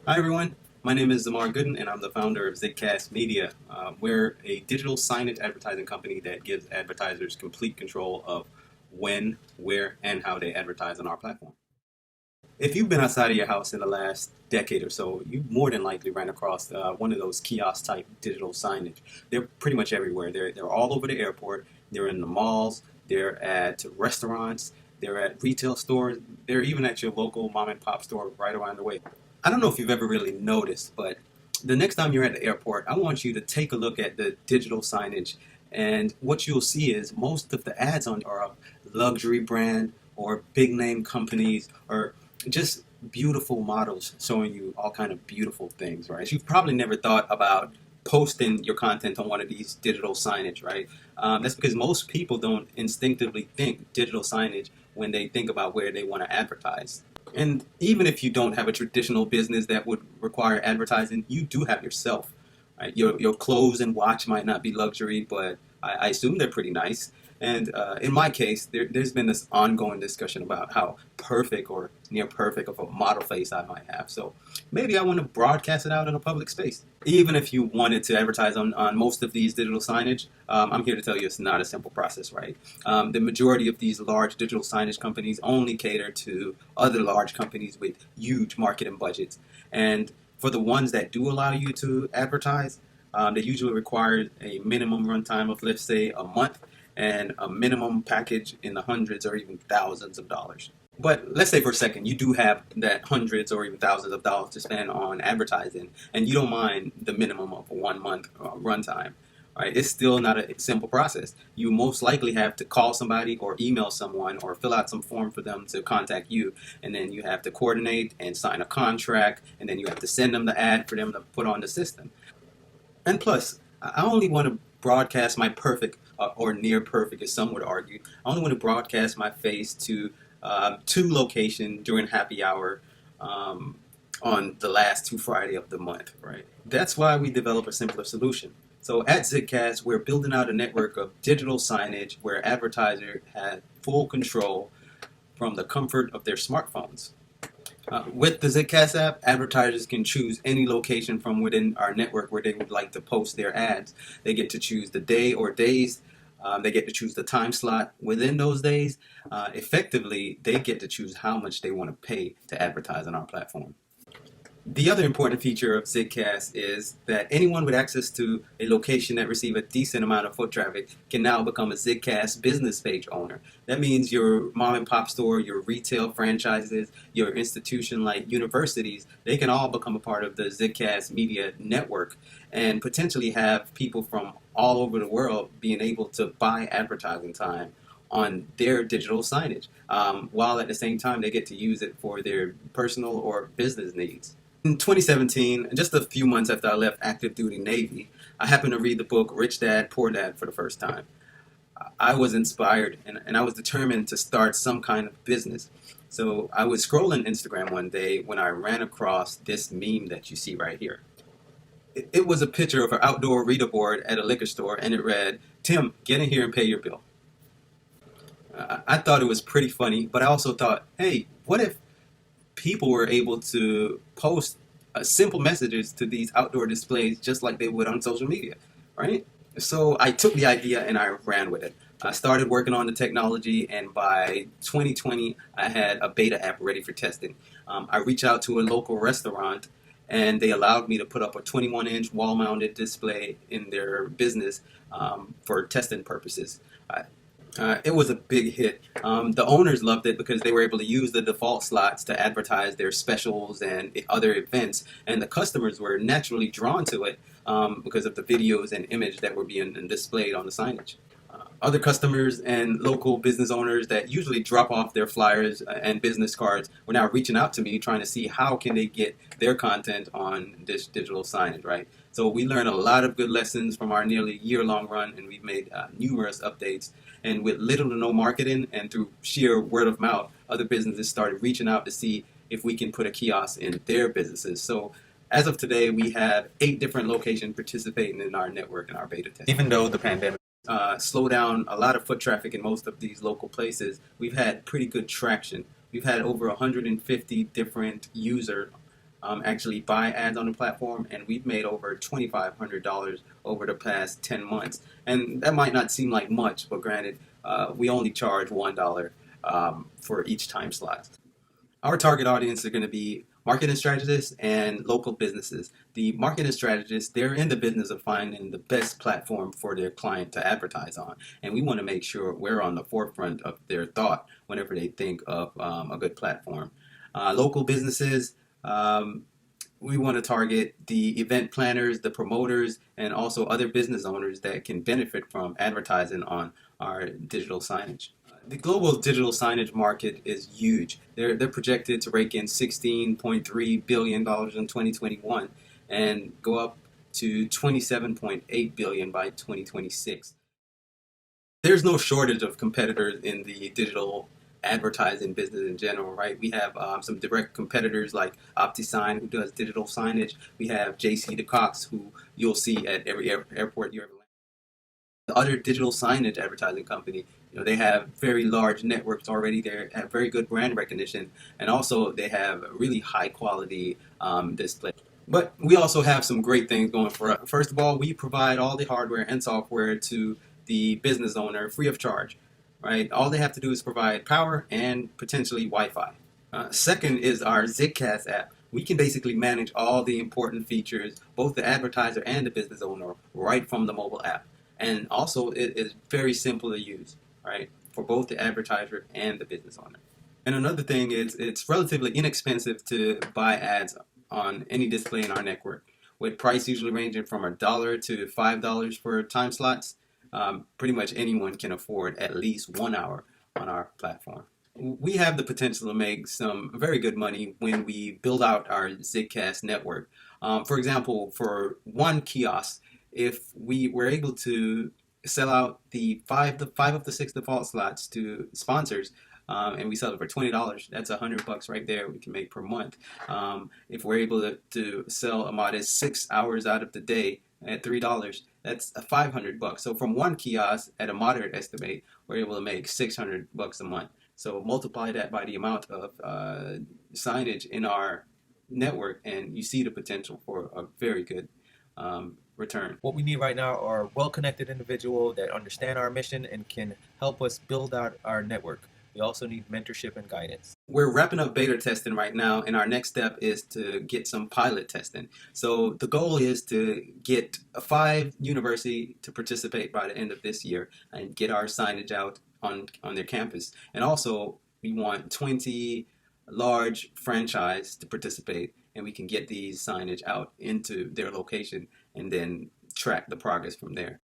Hi, everyone. My name is Zamar Gooden, and I'm the founder of Zigcast Media. We're a digital signage advertising company that gives advertisers complete control of when, where, and how they advertise on our platform. If you've been outside of your house in the last decade or so, you more than likely ran across one of those kiosk type digital signage. They're pretty much everywhere. They're all over the airport, they're in the malls, they're at restaurants, they're at retail stores, they're even at your local mom and pop store right around the way. I don't know if you've ever really noticed, but the next time you're at the airport, I want you to take a look at the digital signage. And what you'll see is most of the ads on are of luxury brand or big name companies or just beautiful models showing you all kind of beautiful things, right? You've probably never thought about posting your content on one of these digital signage, right? That's because most people don't instinctively think digital signage when they think about where they want to advertise. And even if you don't have a traditional business that would require advertising, you do have yourself. Right? Your clothes and watch might not be luxury, but I assume they're pretty nice. And in my case, there's been this ongoing discussion about how perfect or near perfect of a model face I might have. So maybe I want to broadcast it out in a public space. Even if you wanted to advertise on most of these digital signage, I'm here to tell you it's not a simple process, right? The majority of these large digital signage companies only cater to other large companies with huge marketing budgets. And for the ones that do allow you to advertise, they usually require a minimum runtime of, let's say, a month and a minimum package in the hundreds or even thousands of dollars. But let's say for a second you do have that hundreds or even thousands of dollars to spend on advertising, and you don't mind the minimum of a 1 month runtime. Right? It's still not a simple process. You most likely have to call somebody or email someone or fill out some form for them to contact you, and then you have to coordinate and sign a contract, and then you have to send them the ad for them to put on the system. And plus, I only want to broadcast my perfect or near perfect, as some would argue. I only want to broadcast my face to two locations during happy hour on the last two Friday of the month, right? That's why we develop a simpler solution. So at Zigcast, we're building out a network of digital signage where advertisers have full control from the comfort of their smartphones. With the Zcast app, advertisers can choose any location from within our network where they would like to post their ads. They get to choose the day or days. They get to choose the time slot within those days. Effectively, they get to choose how much they want to pay to advertise on our platform. The other important feature of Zigcast is that anyone with access to a location that receives a decent amount of foot traffic can now become a Zigcast business page owner. That means your mom and pop store, your retail franchises, your institution like universities, they can all become a part of the Zigcast media network and potentially have people from all over the world being able to buy advertising time on their digital signage, while at the same time they get to use it for their personal or business needs. In 2017, just a few months after I left active duty Navy, I happened to read the book Rich Dad, Poor Dad for the first time. I was inspired and I was determined to start some kind of business. So I was scrolling Instagram one day when I ran across this meme that you see right here. It was a picture of an outdoor reader board at a liquor store, and it read, "Tim, get in here and pay your bill." I thought it was pretty funny, but I also thought, hey, what if people were able to post simple messages to these outdoor displays just like they would on social media, right? So I took the idea and I ran with it. I started working on the technology, and by 2020, I had a beta app ready for testing. I reached out to a local restaurant, and they allowed me to put up a 21-inch wall-mounted display in their business for testing purposes. It was a big hit. The owners loved it because they were able to use the default slots to advertise their specials and other events, and the customers were naturally drawn to it because of the videos and image that were being displayed on the signage. Other customers and local business owners that usually drop off their flyers and business cards were now reaching out to me trying to see how can they get their content on this digital signage, right? So we learned a lot of good lessons from our nearly year-long run, and we've made numerous updates. And with little to no marketing and through sheer word of mouth, other businesses started reaching out to see if we can put a kiosk in their businesses. So as of today, we have 8 different locations participating in our network and our beta test. Even though the pandemic slow down a lot of foot traffic in most of these local places, we've had pretty good traction. We've had over 150 different users actually buy ads on the platform, and we've made over $2,500 over the past 10 months. And that might not seem like much, but granted, we only charge $1 for each time slot. Our target audience are going to be marketing strategists and local businesses. The marketing strategists, they're in the business of finding the best platform for their client to advertise on. And we want to make sure we're on the forefront of their thought whenever they think of a good platform. Local businesses, we want to target the event planners, the promoters, and also other business owners that can benefit from advertising on our digital signage. The global digital signage market is huge. They're projected to rake in $16.3 billion in 2021 and go up to $27.8 billion by 2026. There's no shortage of competitors in the digital advertising business in general, right? We have some direct competitors like OptiSign, who does digital signage. We have JC DeCox, who you'll see at every airport you ever land. The other digital signage advertising company, they have very large networks already. They have very good brand recognition, and also they have really high quality display. But we also have some great things going for us. First of all, we provide all the hardware and software to the business owner free of charge, right? All they have to do is provide power and potentially Wi-Fi. Second is our Zigcast app. We can basically manage all the important features, both the advertiser and the business owner, right from the mobile app. And also, it is very simple to use, right, for both the advertiser and the business owner. And another thing is it's relatively inexpensive to buy ads on any display in our network, with price usually ranging from $1 to $5 for time slots. Pretty much anyone can afford at least 1 hour on our platform. We have the potential to make some very good money when we build out our Zigcast network. For example, for one kiosk, if we were able to sell out the five of the six default slots to sponsors, and we sell it for $20, that's $100 right there we can make per month. If we're able to sell a modest 6 hours out of the day at $3, that's $500. So from one kiosk at a moderate estimate, we're able to make $600 a month. So multiply that by the amount of signage in our network, and you see the potential for a very good return. What we need right now are well-connected individuals that understand our mission and can help us build out our network. We also need mentorship and guidance. We're wrapping up beta testing right now, and our next step is to get some pilot testing. So the goal is to get 5 universities to participate by the end of this year and get our signage out on their campus. And also, we want 20 large franchise to participate, and we can get these signage out into their location and then track the progress from there.